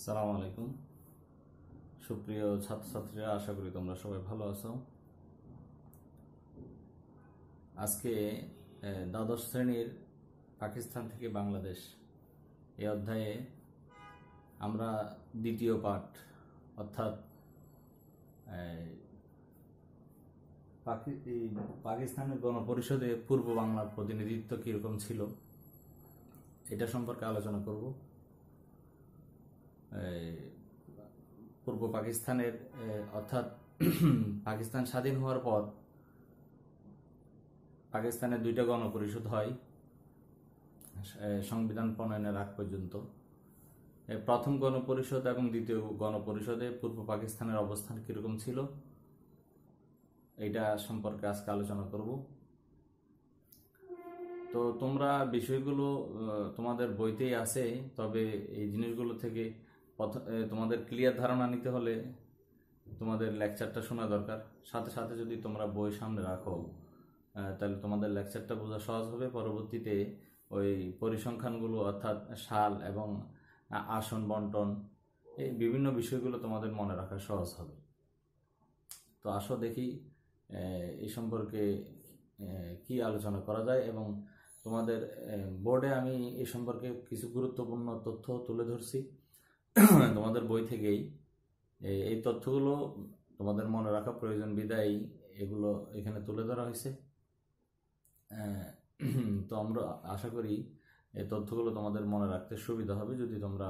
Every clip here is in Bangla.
আসসালামু আলাইকুম সুপ্রিয় ছাত্রছাত্রীরা, আশা করি তোমরা সবাই ভালো আছো। আজকে দ্বাদশ শ্রেণীর পাকিস্তান থেকে বাংলাদেশ এই অধ্যায়ে আমরা দ্বিতীয় পাঠ অর্থাৎ পাকিস্তানের গণপরিষদে পূর্ব বাংলার প্রতিনিধিত্ব কীরকম ছিল এটা সম্পর্কে আলোচনা করব। পূর্ব পাকিস্তানের অর্থাৎ পাকিস্তান স্বাধীন হওয়ার পর পাকিস্তানের দুইটা গণপরিষদ হয় সংবিধান প্রণয়নের আগ পর্যন্ত। প্রথম গণপরিষদ এবং দ্বিতীয় গণপরিষদে পূর্ব পাকিস্তানের অবস্থান কীরকম ছিল এটা সম্পর্কে আজকে আলোচনা করব। তো তোমরা বিষয়গুলো তোমাদের বইতেই আছে, তবে এই জিনিসগুলো থেকে তোমাদের ক্লিয়ার ধারণা নিতে হলে তোমাদের লেকচারটা শোনা দরকার। সাথে সাথে যদি তোমরা বই সামনে রাখো তাহলে তোমাদের লেকচারটা বোঝা সহজ হবে। পরবর্তীতে ওই পরিসংখ্যানগুলো অর্থাৎ সাল এবং আসন বন্টন এই বিভিন্ন বিষয়গুলো তোমাদের মনে রাখা সহজ হবে। তো আসো দেখি এই সম্পর্কে কি আলোচনা করা যায়, এবং তোমাদের বোর্ডে আমি এই সম্পর্কে কিছু গুরুত্বপূর্ণ তথ্য তুলে ধরছি তোমাদের বই থেকেই। এই তথ্যগুলো তোমাদের মনে রাখা প্রয়োজন বিধায় এগুলো এখানে তুলে ধরা হয়েছে। তো আমরা আশা করি এই তথ্যগুলো তোমাদের মনে রাখতে সুবিধা হবে যদি তোমরা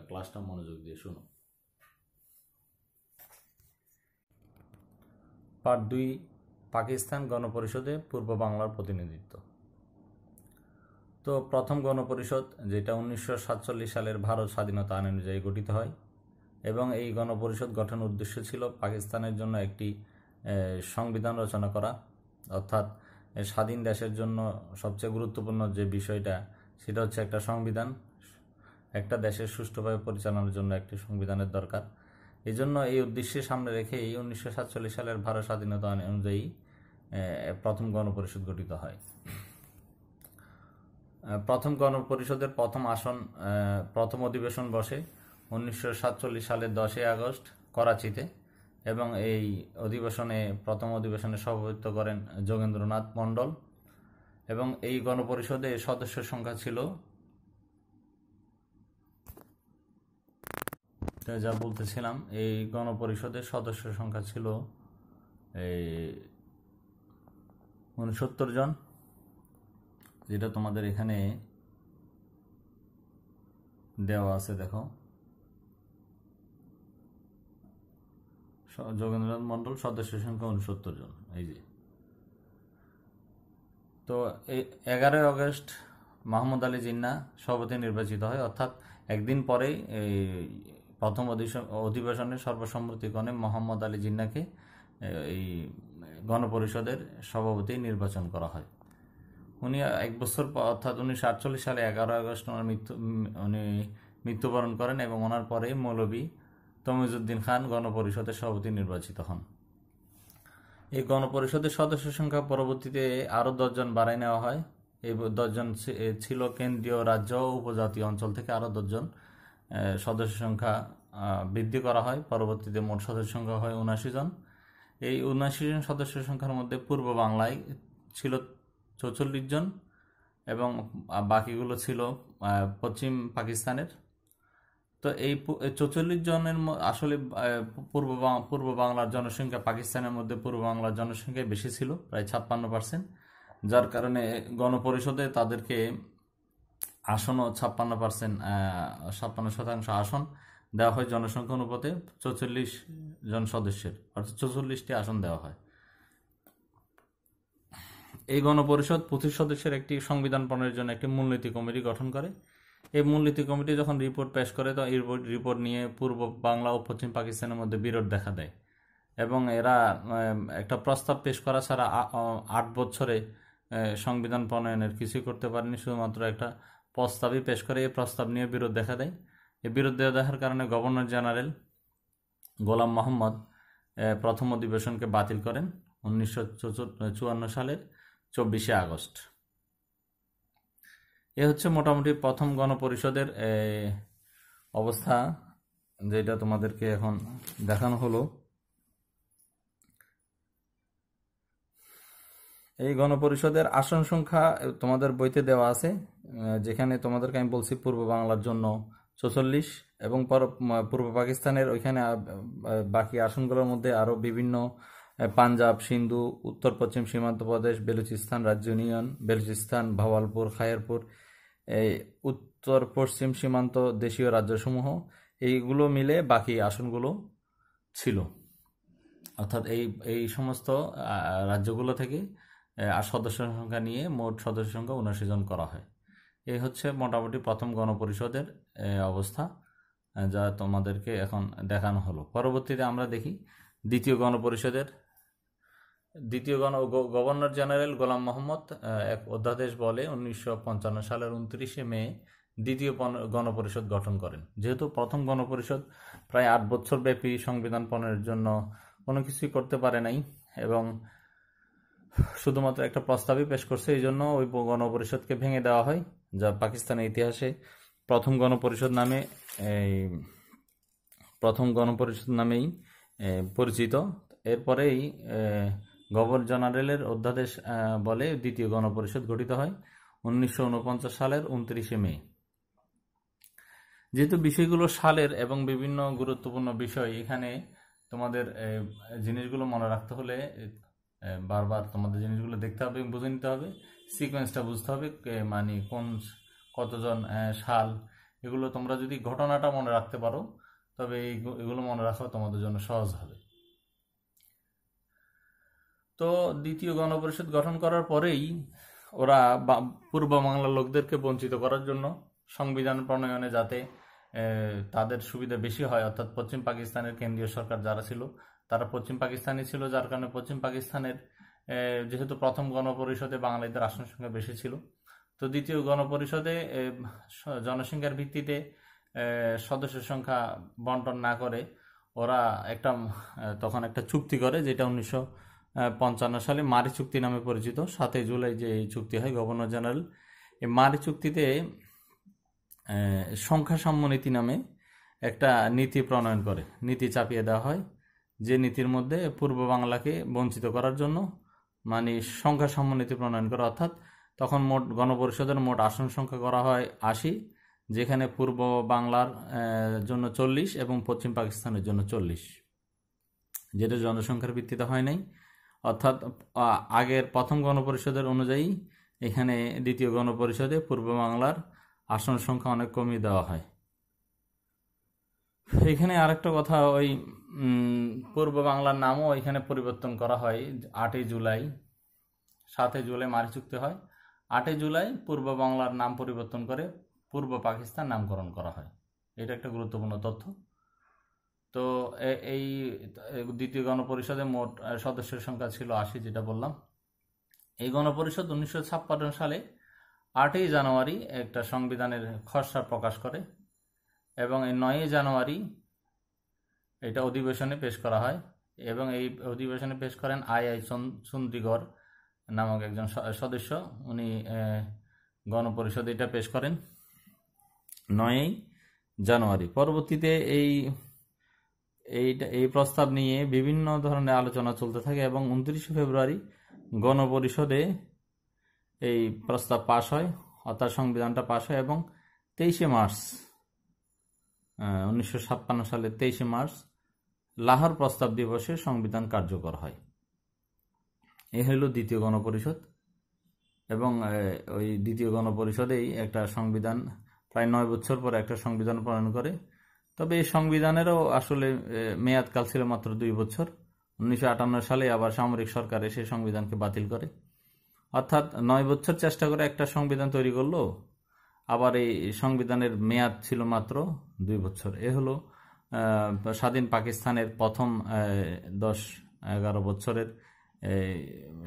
ক্লাসটা মনোযোগ দিয়ে শোনো। পার্ট 2, পাকিস্তান গণপরিষদে পূর্ব বাংলার প্রতিনিধিত্ব। তো প্রথম গণপরিষদ, যেটা 1947 সালের ভারত স্বাধীনতা আইন অনুযায়ী গঠিত হয়, এবং এই গণপরিষদ গঠনের উদ্দেশ্য ছিল পাকিস্তানের জন্য একটি সংবিধান রচনা করা, অর্থাৎ স্বাধীন দেশের জন্য সবচেয়ে গুরুত্বপূর্ণ যে বিষয়টা সেটা হচ্ছে একটা সংবিধান। একটা দেশের সুষ্ঠুভাবে পরিচালনার জন্য একটি সংবিধানের দরকার। এই জন্য এই উদ্দেশ্যে সামনে রেখে 1947 সালের ভারত স্বাধীনতা আইন অনুযায়ী প্রথম গণপরিষদ গঠিত হয়। প্রথম গণপরিষদের প্রথম অধিবেশন বসে 1947 সালের 10 আগস্ট করাচিতে, এবং এই প্রথম অধিবেশনে সভাপতিত্ব করেন যোগেন্দ্রনাথ মণ্ডল। এবং এই গণপরিষদে সদস্য সংখ্যা ছিল, যা বলতেছিলাম, এই গণপরিষদের সদস্য সংখ্যা ছিল 69 জন, যেটা তোমাদের এখানে দেওয়া আছে। দেখো, যোগেন্দ্রনাথ মণ্ডল, সদস্য সংখ্যা 69 জন। এই যে, তো এই 11 আগস্ট মাহমুদ আলী জিন্নাহ সভাপতি নির্বাচিত হয়, অর্থাৎ একদিন পরেই এই প্রথম অধিবেশনের সর্বসম্মতিক্রমে মোহাম্মদ আলী জিন্নাহকে এই গণপরিষদের সভাপতি নির্বাচন করা হয়। উনি এক বছর পর, অর্থাৎ 1948 সালে 11 আগস্ট উনি মৃত্যুবরণ করেন, এবং ওনার পরে মৌলভী তমিজউদ্দিন খান গণপরিষদের সভাপতি নির্বাচিত হন। এই গণপরিষদের সদস্য সংখ্যা পরবর্তীতে আরও 10 জন বাড়াই নেওয়া হয়। এই 10 জন ছিল কেন্দ্রীয়, রাজ্য ও উপজাতীয় অঞ্চল থেকে আরও 10 জন সদস্য সংখ্যা বৃদ্ধি করা হয়। পরবর্তীতে মোট সদস্য সংখ্যা হয় 79 জন। এই 79 জন সদস্য সংখ্যার মধ্যে পূর্ব বাংলায় ছিল 44 জন, এবং বাকিগুলো ছিল পশ্চিম পাকিস্তানের। তো এই 44 জনের আসলে পূর্ব বাংলার জনসংখ্যা পাকিস্তানের মধ্যে পূর্ব বাংলার জনসংখ্যা বেশি ছিল, প্রায় 56%, যার কারণে গণপরিষদে তাদেরকে আসনও 56% আসন দেওয়া হয় জনসংখ্যা অনুপাতে 44 জন সদস্যের, অর্থাৎ 44টি আসন দেওয়া হয়। এই গণপরিষদ 25 সদস্যের একটি সংবিধান প্রণয়নের জন্য একটি মূলনীতি কমিটি গঠন করে। এই মূলনীতি কমিটি যখন রিপোর্ট পেশ করে, তো এই রিপোর্ট নিয়ে পূর্ব বাংলা ও পশ্চিম পাকিস্তানের মধ্যে বিরোধ দেখা দেয়, এবং এরা একটা প্রস্তাব পেশ করা ছাড়া 8 বছরে সংবিধান প্রণয়নের কিছুই করতে পারেনি, শুধুমাত্র একটা প্রস্তাবই পেশ করে। এই প্রস্তাব নিয়ে বিরোধ দেখা দেয়। এই বিরোধ দেখার কারণে গভর্নর জেনারেল গোলাম মোহাম্মদ প্রথম অধিবেশনকে বাতিল করেন 1954 সালের 24 আগস্ট। এ হচ্ছে মোটামুটি প্রথম গণপরিষদের অবস্থা। যেটা তোমাদেরকে এখন দেখানো হলো, এই গণপরিষদের আসন সংখ্যা তোমাদের বইতে দেওয়া আছে, যেখানে তোমাদেরকে আমি বলছি পূর্ব বাংলার জন্য 44 এবং পূর্ব পাকিস্তানের ওইখানে বাকি আসনগুলোর মধ্যে আরও বিভিন্ন পাঞ্জাব, সিন্ধু, উত্তর পশ্চিম সীমান্ত প্রদেশ, বেলুচিস্তান রাজ্য ইউনিয়ন, বেলুচিস্তান, ভাওয়ালপুর, খায়েরপুর, এই উত্তর পশ্চিম সীমান্ত দেশীয় রাজ্যসমূহ, এইগুলো মিলে বাকি আসনগুলো ছিল। অর্থাৎ এই সমস্ত রাজ্যগুলো থেকে সদস্য সংখ্যা নিয়ে মোট সদস্য সংখ্যা 79 জন করা হয়। এই হচ্ছে মোটামুটি প্রথম গণপরিষদের অবস্থা, যা তোমাদেরকে এখন দেখানো হলো। পরবর্তীতে আমরা দেখি দ্বিতীয় গণপরিষদের গভর্নর জেনারেল গোলাম মোহাম্মদ এক অধ্যাদেশ বলে 1955 সালের 29 মে দ্বিতীয় গণপরিষদ গঠন করেন। যেহেতু প্রথম গণপরিষদ প্রায় 8 বছর ব্যাপী সংবিধান প্রণয়নের জন্য কোনো কিছুই করতে পারে নাই এবং শুধুমাত্র একটা প্রস্তাবই পেশ করছে, এই জন্য ওই গণপরিষদকে ভেঙে দেওয়া হয়, যা পাকিস্তানের ইতিহাসে প্রথম গণপরিষদ নামেই পরিচিত। এরপরেই গভর্নর জেনারেলের অধ্যাদেশ বলে দ্বিতীয় গণপরিষদ গঠিত হয় 1949 সালের 29 মে। যেহেতু বিষয়গুলো সালের এবং বিভিন্ন গুরুত্বপূর্ণ বিষয়, এখানে তোমাদের জিনিসগুলো মনে রাখতে হলে বারবার তোমাদের জিনিসগুলো দেখতে হবে এবং বুঝে নিতে হবে, সিকোয়েন্সটা বুঝতে হবে, মানে কতজন সাল, এগুলো তোমরা যদি ঘটনাটা মনে রাখতে পারো তবে এগুলো মনে রাখা তোমাদের জন্য সহজ হবে। তো দ্বিতীয় গণপরিষদ গঠন করার পরেই ওরা পূর্ব বাংলার লোকদেরকে বঞ্চিত করার জন্য সংবিধান প্রণয়নে যাতে তাদের সুবিধা বেশি হয়, অর্থাৎ পশ্চিম পাকিস্তানের কেন্দ্রীয় সরকার যারা ছিল তারা পশ্চিম পাকিস্তানি ছিল, যার কারণে পশ্চিম পাকিস্তানের যেহেতু প্রথম গণপরিষদে বাঙালিদের আসন সংখ্যা বেশি ছিল, তো দ্বিতীয় গণপরিষদে জনসংখ্যার ভিত্তিতে সদস্য সংখ্যা বন্টন না করে ওরা তখন একটা চুক্তি করে, যেটা 1955 সালে মারি চুক্তি নামে পরিচিত। 7 জুলাই যে এই চুক্তি হয় গভর্নর জেনারেল, এই মারি চুক্তিতে সংখ্যা সাম্য নীতি নামে একটা নীতি প্রণয়ন করে, নীতি চাপিয়ে দেওয়া হয়, যে নীতির মধ্যে পূর্ব বাংলাকে বঞ্চিত করার জন্য মানে সংখ্যা সাম্য নীতি প্রণয়ন করে। অর্থাৎ তখন মোট গণপরিষদের মোট আসন সংখ্যা করা হয় 80, যেখানে পূর্ব বাংলার জন্য 40 এবং পশ্চিম পাকিস্তানের জন্য 40, যেটা জনসংখ্যার ভিত্তিতে হয় নাই। অর্থাৎ আগের প্রথম গণপরিষদের অনুযায়ী এখানে দ্বিতীয় গণপরিষদে পূর্ব বাংলার আসন সংখ্যা অনেক কমিয়ে দেওয়া হয়। এখানে আরেকটা কথা, ওই পূর্ব বাংলার নামও এখানে পরিবর্তন করা হয় 8 জুলাই। 7 জুলাই মারি চুক্তি হয়, 8 জুলাই পূর্ব বাংলার নাম পরিবর্তন করে পূর্ব পাকিস্তান নামকরণ করা হয়। এটা একটা গুরুত্বপূর্ণ তথ্য। তো এই দ্বিতীয় গণপরিষদে মোট সদস্যের সংখ্যা ছিল 80, যেটা বললাম। এই গণপরিষদ 1956 সালে 8 জানুয়ারি একটা সংবিধানের খসড়া প্রকাশ করে এবং এই 9 জানুয়ারি এটা অধিবেশনে পেশ করা হয় এবং এই অধিবেশনে পেশ করেন আই চন্দ্রীগড় নামক একজন সদস্য, উনি গণপরিষদে এটা পেশ করেন 9 জানুয়ারি। পরবর্তীতে এই প্রস্তাব নিয়ে বিভিন্ন ধরনের আলোচনা চলতে থাকে এবং 29 ফেব্রুয়ারি গণপরিষদে এই প্রস্তাব পাশ হয়, অর্থাৎ সংবিধানটা পাশ হয় এবং 23 মার্চ 1956 সালের 23 মার্চ লাহোর প্রস্তাব দিবসে সংবিধান কার্যকর হয়। এই হইল দ্বিতীয় গণপরিষদ। এবং ওই দ্বিতীয় গণপরিষদেই একটা সংবিধান প্রায় 9 বছর পর একটা সংবিধান প্রণয়ন করে। তবে এই সংবিধানেরও আসলে মেয়াদকাল ছিল মাত্র 2 বছর। 1958 সালে আবার সামরিক সরকার এসে সংবিধানকে বাতিল করে। অর্থাৎ 9 বছর চেষ্টা করে একটা সংবিধান তৈরি করলো, আবার এই সংবিধানের মেয়াদ ছিল মাত্র 2 বছর। এ হলো স্বাধীন পাকিস্তানের প্রথম 10-11 বছরের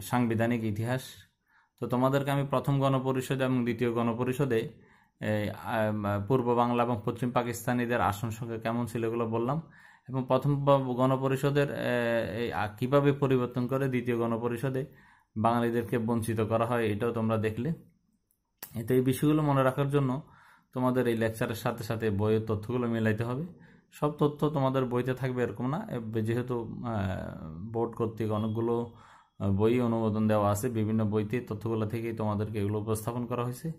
সাংবিধানিক ইতিহাস। তো তোমাদেরকে আমি প্রথম গণপরিষদে এবং দ্বিতীয় গণপরিষদে পূর্ব বাংলা এবং পশ্চিম পাকিস্তানিদের আসন সংখ্যা কেমন ছিল এগুলো বললাম, এবং প্রথম গণপরিষদের কিভাবে পরিবর্তন করে দ্বিতীয় গণপরিষদে বাঙালিদেরকে বঞ্চিত করা হয় এটাও তোমরা দেখলে। তো এই বিষয়গুলো মনে রাখার জন্য তোমাদের এই লেকচারের সাথে সাথে বইয়ের তথ্যগুলো মিলাইতে হবে। সব তথ্য তোমাদের বইতে থাকবে এরকম না, যেহেতু বোর্ড কর্তৃক অনেকগুলো বই অনুমোদন দেওয়া আছে, বিভিন্ন বইতে তথ্যগুলো থেকেই তোমাদেরকে এগুলো উপস্থাপন করা হয়েছে।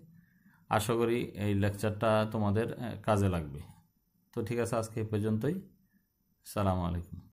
আশা করি এই লেকচারটা তোমাদের কাজে লাগবে। তো ঠিক আছে, আজকে এই পর্যন্তই। সালামু আলাইকুম।